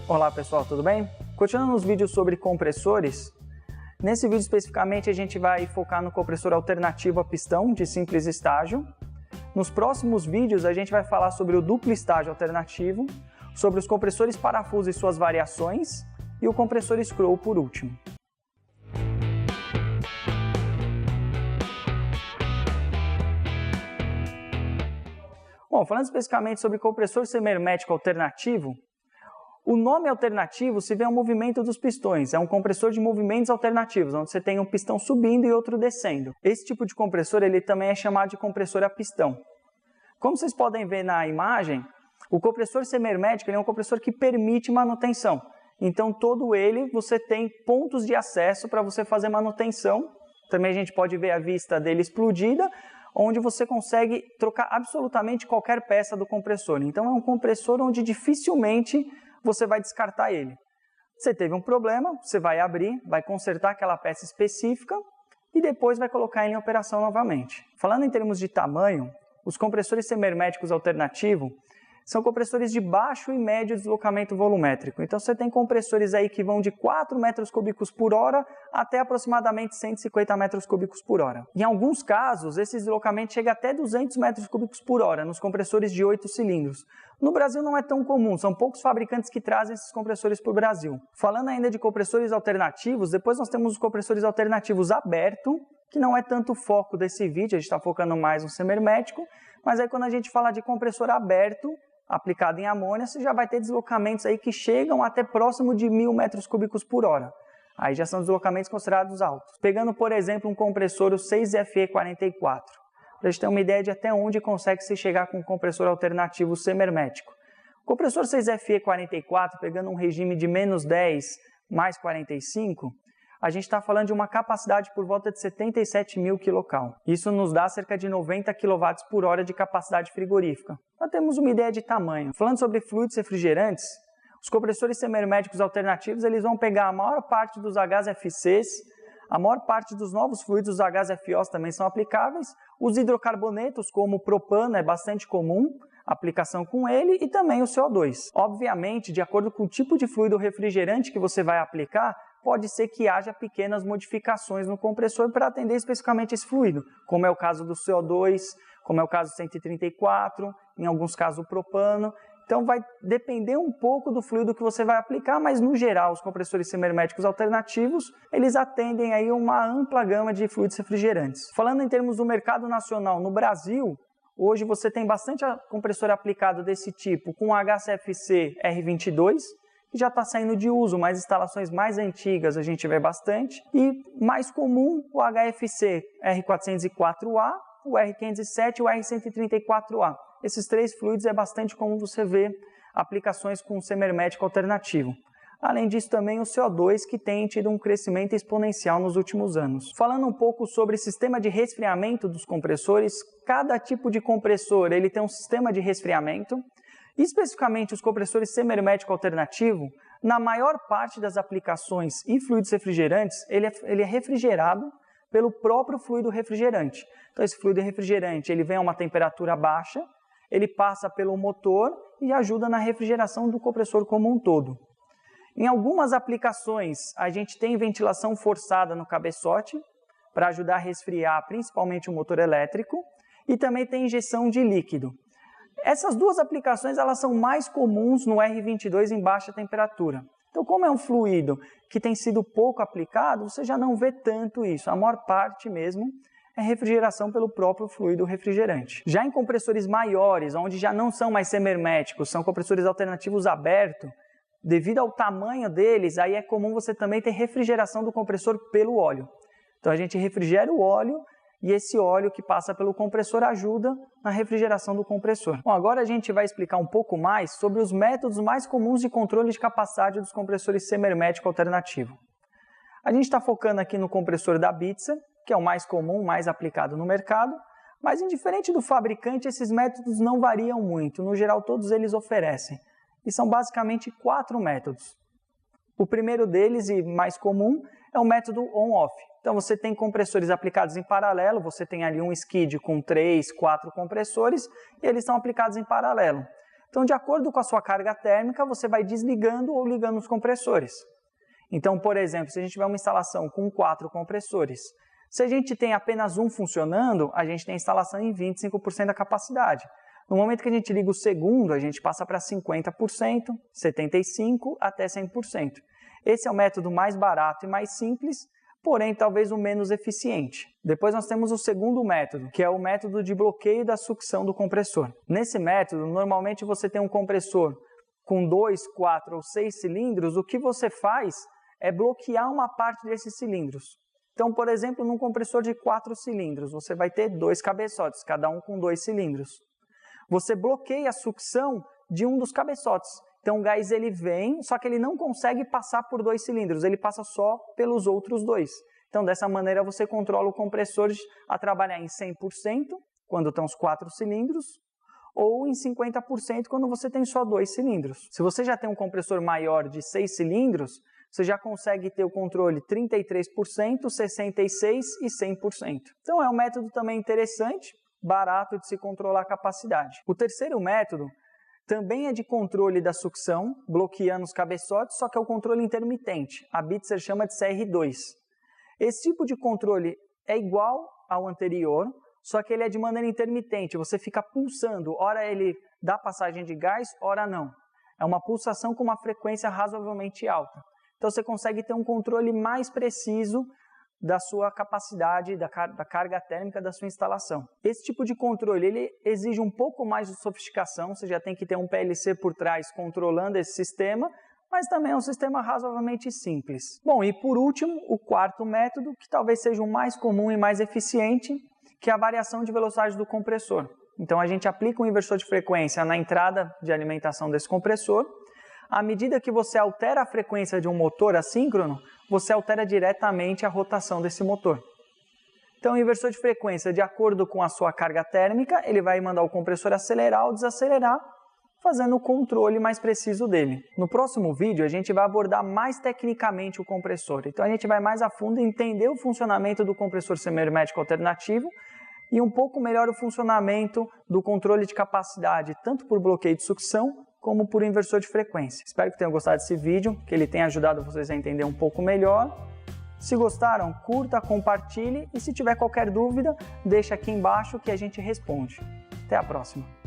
Olá pessoal, tudo bem? Continuando os vídeos sobre compressores, nesse vídeo especificamente a gente vai focar no compressor alternativo a pistão de simples estágio. Nos próximos vídeos a gente vai falar sobre o duplo estágio alternativo, sobre os compressores parafuso e suas variações e o compressor scroll por último. Bom, falando especificamente sobre compressor semihermético alternativo, o nome alternativo se vê ao movimento dos pistões, é um compressor de movimentos alternativos, onde você tem um pistão subindo e outro descendo. Esse tipo de compressor ele também é chamado de compressor a pistão. Como vocês podem ver na imagem, o compressor semihermético é um compressor que permite manutenção. Então todo ele você tem pontos de acesso para você fazer manutenção. Também a gente pode ver a vista dele explodida, onde você consegue trocar absolutamente qualquer peça do compressor. Então é um compressor onde dificilmente você vai descartar ele. Você teve um problema, você vai abrir, vai consertar aquela peça específica e depois vai colocar ele em operação novamente. Falando em termos de tamanho, os compressores semiherméticos alternativos são compressores de baixo e médio deslocamento volumétrico. Então você tem compressores aí que vão de 4 metros cúbicos por hora até aproximadamente 150 metros cúbicos por hora. Em alguns casos, esse deslocamento chega até 200 metros cúbicos por hora nos compressores de 8 cilindros. No Brasil não é tão comum, são poucos fabricantes que trazem esses compressores para o Brasil. Falando ainda de compressores alternativos, depois nós temos os compressores alternativos abertos, que não é tanto o foco desse vídeo, a gente está focando mais no semihermético, mas aí quando a gente fala de compressor aberto, aplicado em amônia, você já vai ter deslocamentos aí que chegam até próximo de 1000 metros cúbicos por hora. Aí já são deslocamentos considerados altos. Pegando, por exemplo, um compressor, o 6FE44, para a gente ter uma ideia de até onde consegue se chegar com um compressor alternativo semihermético. O compressor 6FE44, pegando um regime de menos 10 mais 45, a gente está falando de uma capacidade por volta de 77.000 kcal. Isso nos dá cerca de 90 kW por hora de capacidade frigorífica. Já temos uma ideia de tamanho. Falando sobre fluidos refrigerantes, os compressores semiherméticos alternativos eles vão pegar a maior parte dos HFCs, a maior parte dos novos fluidos, os HFOs também são aplicáveis, os hidrocarbonetos como o propano é bastante comum, aplicação com ele, e também o CO2. Obviamente, de acordo com o tipo de fluido refrigerante que você vai aplicar, pode ser que haja pequenas modificações no compressor para atender especificamente esse fluido, como é o caso do CO2, como é o caso do 134, em alguns casos o propano. Então vai depender um pouco do fluido que você vai aplicar, mas no geral os compressores semiherméticos alternativos, eles atendem aí uma ampla gama de fluidos refrigerantes. Falando em termos do mercado nacional, no Brasil, hoje você tem bastante compressor aplicado desse tipo com HCFC R22, que já está saindo de uso, mas instalações mais antigas a gente vê bastante. E mais comum, o HFC R404A, o R507 e o R134A. Esses três fluidos é bastante comum você ver aplicações com semihermético alternativo. Além disso também o CO2 que tem tido um crescimento exponencial nos últimos anos. Falando um pouco sobre o sistema de resfriamento dos compressores, cada tipo de compressor ele tem um sistema de resfriamento. Especificamente os compressores semihermético alternativo, na maior parte das aplicações e fluidos refrigerantes, ele é refrigerado pelo próprio fluido refrigerante. Então esse fluido refrigerante ele vem a uma temperatura baixa, ele passa pelo motor e ajuda na refrigeração do compressor como um todo. Em algumas aplicações a gente tem ventilação forçada no cabeçote para ajudar a resfriar principalmente o motor elétrico e também tem injeção de líquido. Essas duas aplicações elas são mais comuns no R22 em baixa temperatura. Então, como é um fluido que tem sido pouco aplicado, você já não vê tanto isso. A maior parte mesmo é refrigeração pelo próprio fluido refrigerante. Já em compressores maiores, onde já não são mais semiherméticos, são compressores alternativos abertos, devido ao tamanho deles, aí é comum você também ter refrigeração do compressor pelo óleo. Então, a gente refrigera o óleo e esse óleo que passa pelo compressor ajuda na refrigeração do compressor. Bom, agora a gente vai explicar um pouco mais sobre os métodos mais comuns de controle de capacidade dos compressores semihermético alternativo. A gente está focando aqui no compressor da Bitzer, que é o mais comum, mais aplicado no mercado, mas indiferente do fabricante, esses métodos não variam muito. No geral, todos eles oferecem. E são basicamente 4 métodos. O primeiro deles, e mais comum, é o método on-off. Então você tem compressores aplicados em paralelo, você tem ali um skid com 3, 4 compressores e eles são aplicados em paralelo. Então, de acordo com a sua carga térmica, você vai desligando ou ligando os compressores. Então, por exemplo, se a gente tiver uma instalação com 4 compressores, se a gente tem apenas um funcionando, a gente tem a instalação em 25% da capacidade. No momento que a gente liga o segundo, a gente passa para 50%, 75% até 100%. Esse é o método mais barato e mais simples, porém talvez o menos eficiente. Depois nós temos o segundo método, que é o método de bloqueio da sucção do compressor. Nesse método, normalmente você tem um compressor com 2, 4 ou 6 cilindros, o que você faz é bloquear uma parte desses cilindros. Então, por exemplo, num compressor de 4 cilindros, você vai ter 2 cabeçotes, cada um com 2 cilindros. Você bloqueia a sucção de um dos cabeçotes. Então o gás ele vem, só que ele não consegue passar por 2 cilindros, ele passa só pelos outros 2. Então dessa maneira você controla o compressor a trabalhar em 100% quando estão os 4 cilindros, ou em 50% quando você tem só 2 cilindros. Se você já tem um compressor maior de 6 cilindros, você já consegue ter o controle 33%, 66% e 100%. Então é um método também interessante, barato de se controlar a capacidade. O terceiro método também é de controle da sucção, bloqueando os cabeçotes, só que é o controle intermitente. A Bitzer chama de CR2. Esse tipo de controle é igual ao anterior, só que ele é de maneira intermitente. Você fica pulsando, ora ele dá passagem de gás, ora não. É uma pulsação com uma frequência razoavelmente alta. Então você consegue ter um controle mais preciso da sua capacidade, da carga térmica da sua instalação. Esse tipo de controle ele exige um pouco mais de sofisticação, você já tem que ter um PLC por trás controlando esse sistema, mas também é um sistema razoavelmente simples. Bom, e por último, o quarto método, que talvez seja o mais comum e mais eficiente, que é a variação de velocidade do compressor. Então a gente aplica um inversor de frequência na entrada de alimentação desse compressor. À medida que você altera a frequência de um motor assíncrono, você altera diretamente a rotação desse motor. Então, o inversor de frequência, de acordo com a sua carga térmica, ele vai mandar o compressor acelerar ou desacelerar, fazendo o controle mais preciso dele. No próximo vídeo, a gente vai abordar mais tecnicamente o compressor. Então, a gente vai mais a fundo entender o funcionamento do compressor semihermético alternativo e um pouco melhor o funcionamento do controle de capacidade, tanto por bloqueio de sucção, como por inversor de frequência. Espero que tenham gostado desse vídeo, que ele tenha ajudado vocês a entender um pouco melhor. Se gostaram, curta, compartilhe e se tiver qualquer dúvida, deixa aqui embaixo que a gente responde. Até a próxima!